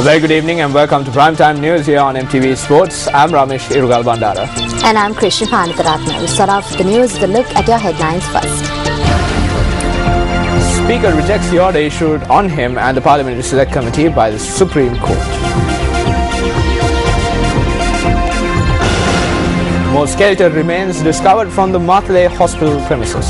very good evening and welcome to Primetime News here on MTV Sports. I'm Ramesh Irugal Bandara. And I'm Krishna Panitharatna. We start off with the news with a look at your headlines first. Speaker rejects the order issued on him and the Parliamentary Select Committee by the Supreme Court. More skeletal remains discovered from the Martley Hospital premises.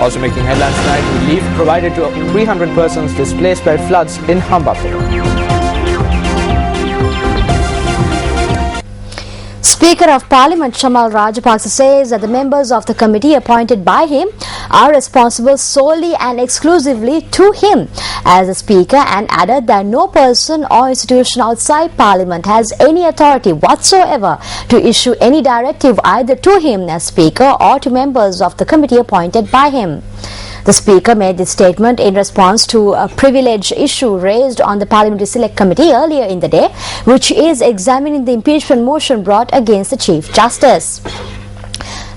Also making headlines tonight, relief provided to 300 persons displaced by floods in Hambapur. Speaker of Parliament Chamal Rajapaksa says that the members of the committee appointed by him are responsible solely and exclusively to him as a speaker, and added that no person or institution outside Parliament has any authority whatsoever to issue any directive either to him as speaker or to members of the committee appointed by him. The Speaker made this statement in response to a privilege issue raised on the Parliamentary Select Committee earlier in the day, which is examining the impeachment motion brought against the Chief Justice.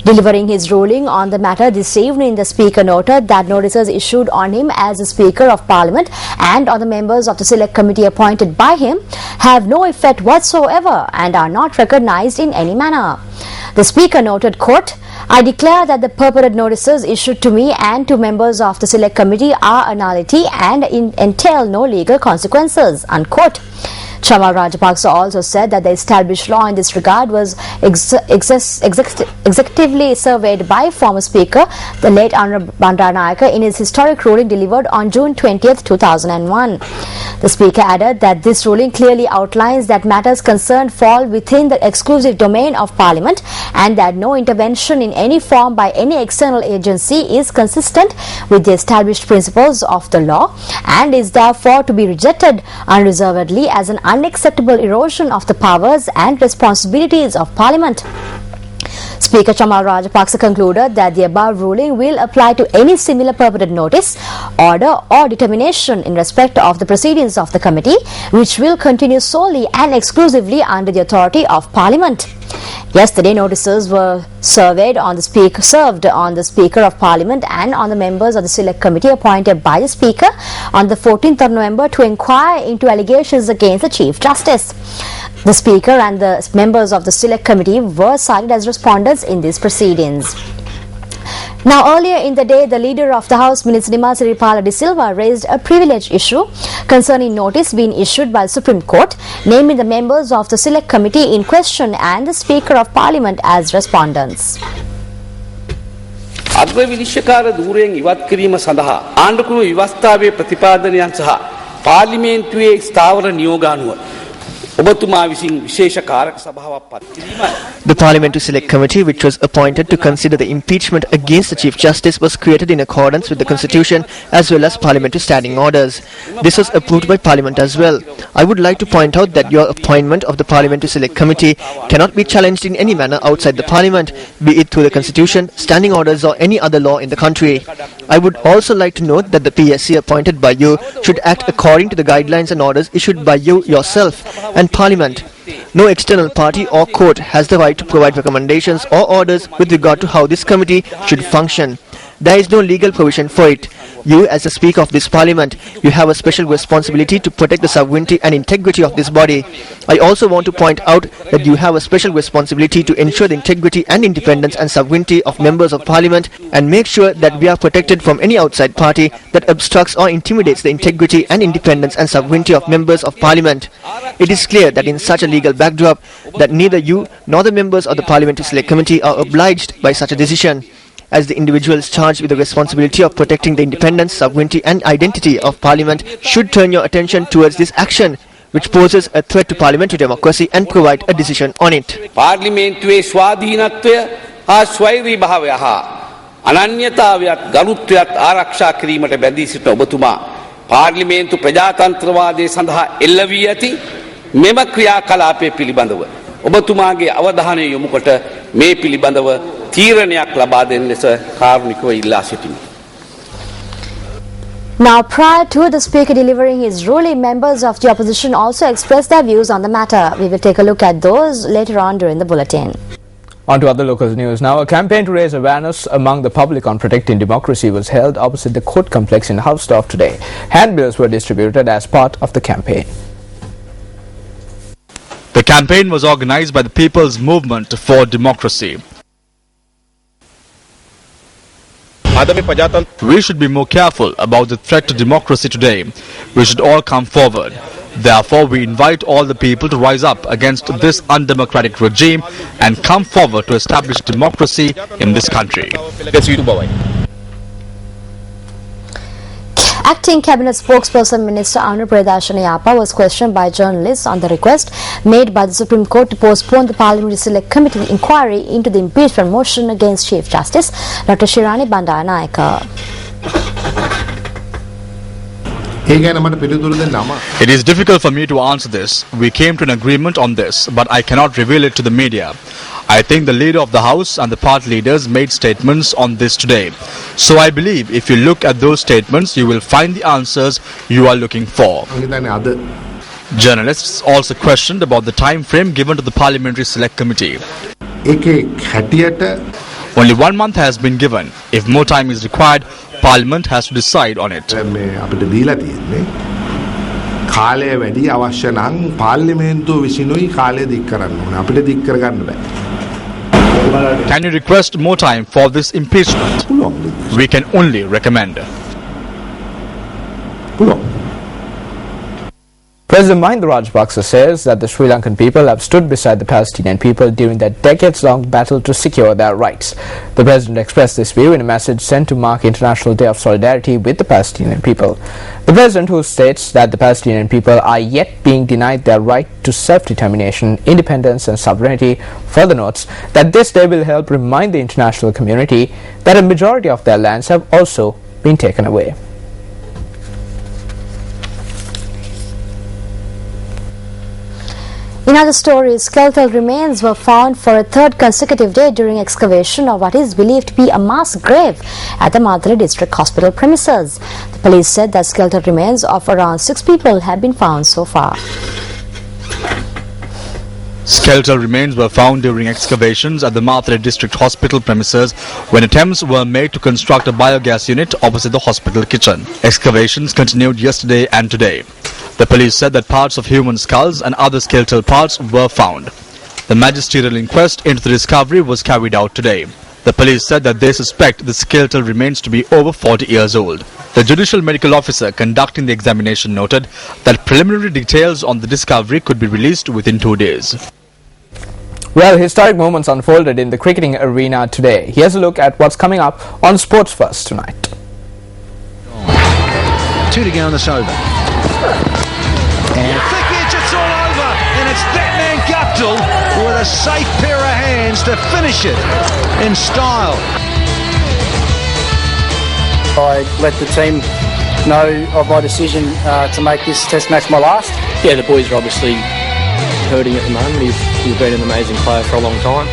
Delivering his ruling on the matter this evening, the Speaker noted that notices issued on him as the Speaker of Parliament and on the members of the Select Committee appointed by him have no effect whatsoever and are not recognized in any manner. The Speaker noted, quote, "I declare that the purported notices issued to me and to members of the Select Committee are a nullity and entail no legal consequences," unquote. Chamal Rajapaksa also said that the established law in this regard was executively surveyed by former Speaker, the late Honorable Bandaranaike, in his historic ruling delivered on June 20th, 2001. The Speaker added that this ruling clearly outlines that matters concerned fall within the exclusive domain of Parliament and that no intervention in any form by any external agency is consistent with the established principles of the law and is therefore to be rejected unreservedly as an unacceptable erosion of the powers and responsibilities of Parliament. Speaker Chamal Rajapaksa concluded that the above ruling will apply to any similar purported notice, order or determination in respect of the proceedings of the committee, which will continue solely and exclusively under the authority of Parliament. Yesterday, notices were served on the Speaker of Parliament and on the members of the Select Committee appointed by the Speaker on the 14th of November to inquire into allegations against the Chief Justice. The Speaker and the members of the Select Committee were cited as respondents in these proceedings. Now, earlier in the day, the leader of the House, Minister Siripala De Silva, raised a privilege issue concerning notice being issued by the Supreme Court, naming the members of the Select Committee in question and the Speaker of Parliament as respondents. අග්‍ර විනිශ්චයකාර ධූරයෙන් ඉවත් කිරීම සඳහා ආණ්ඩුක්‍රම ව්‍යවස්ථාවේ ප්‍රතිපාදනයන් සහ පාර්ලිමේන්තුවේ ස්ථාවර නියෝග අනුව The Parliamentary Select Committee, which was appointed to consider the impeachment against the Chief Justice, was created in accordance with the Constitution as well as Parliamentary standing orders. This was approved by Parliament as well. I would like to point out that your appointment of the Parliamentary Select Committee cannot be challenged in any manner outside the Parliament, be it through the Constitution, standing orders or any other law in the country. I would also like to note that the PSC appointed by you should act according to the guidelines and orders issued by you yourself and Parliament. No external party or court has the right to provide recommendations or orders with regard to how this committee should function. There is no legal provision for it. You, as the Speaker of this Parliament, you have a special responsibility to protect the sovereignty and integrity of this body. I also want to point out that you have a special responsibility to ensure the integrity and independence and sovereignty of members of Parliament and make sure that we are protected from any outside party that obstructs or intimidates the integrity and independence and sovereignty of members of Parliament. It is clear that in such a legal backdrop that neither you nor the members of the Parliamentary Select Committee are obliged by such a decision. As the individuals charged with the responsibility of protecting the independence, sovereignty and identity of Parliament should turn your attention towards this action, which poses a threat to parliamentary democracy and provide a decision on it. පාර්ලිමේන්තුවේ ස්වාධීනත්වය හා ස්වෛරී භාවය හා අනන්‍යතාවයත් ගරුත්වයත් ආරක්ෂා කිරීමට බැඳී සිටින ඔබතුමා පාර්ලිමේන්තු ප්‍රජාතන්ත්‍රවාදයේ සඳහා එල්ල වී ඇති මෙම ක්‍රියාකලාපය පිළිබඳව ඔබතුමාගේ අවධානය යොමු කොට මේ පිළිබඳව තීරණයක් ලබා දෙන ලෙස කාරුණිකව ඉල්ලා සිටිමි. Now, prior to the Speaker delivering his ruling, members of the opposition also expressed their views on the matter. We will take a look at those later on during the bulletin. On to other local news now. A campaign to raise awareness among the public on protecting democracy was held opposite the court complex in Housdorf today. Handbills were distributed as part of the campaign. The campaign was organized by the People's Movement for Democracy. We should be more careful about the threat to democracy today. We should all come forward. Therefore, we invite all the people to rise up against this undemocratic regime and come forward to establish democracy in this country. Acting Cabinet spokesperson Minister Anu Yapa was questioned by journalists on the request made by the Supreme Court to postpone the Parliamentary Select Committee inquiry into the impeachment motion against Chief Justice Dr. Shirani Bandaranaike. It is difficult for me to answer this. We came to an agreement on this, but I cannot reveal it to the media. I think the leader of the House and the party leaders made statements on this today. So I believe if you look at those statements, you will find the answers you are looking for. Journalists also questioned about the time frame given to the Parliamentary Select Committee. Only 1 month has been given. If more time is required, Parliament has to decide on it. Can you request more time for this impeachment? We can only recommend. President Mahinda Rajapaksa says that the Sri Lankan people have stood beside the Palestinian people during their decades-long battle to secure their rights. The president expressed this view in a message sent to mark International Day of Solidarity with the Palestinian people. The president, who states that the Palestinian people are yet being denied their right to self-determination, independence and sovereignty, further notes that this day will help remind the international community that a majority of their lands have also been taken away. In other stories, skeletal remains were found for a third consecutive day during excavation of what is believed to be a mass grave at the Madhya District Hospital premises. The police said that skeletal remains of around 6 people have been found so far. Skeletal remains were found during excavations at the Madhya District Hospital premises when attempts were made to construct a biogas unit opposite the hospital kitchen. Excavations continued yesterday and today. The police said that parts of human skulls and other skeletal parts were found. The magisterial inquest into the discovery was carried out today. The police said that they suspect the skeletal remains to be over 40 years old. The judicial medical officer conducting the examination noted that preliminary details on the discovery could be released within 2 days. Well, historic moments unfolded in the cricketing arena today. Here's a look at what's coming up on Sports First tonight. 2 to go on this over. And you think it's all over, and it's that man Guptill with a safe pair of hands to finish it in style. I let the team know of my decision to make this test match my last. Yeah, the boys are obviously hurting at the moment. He's been an amazing player for a long time.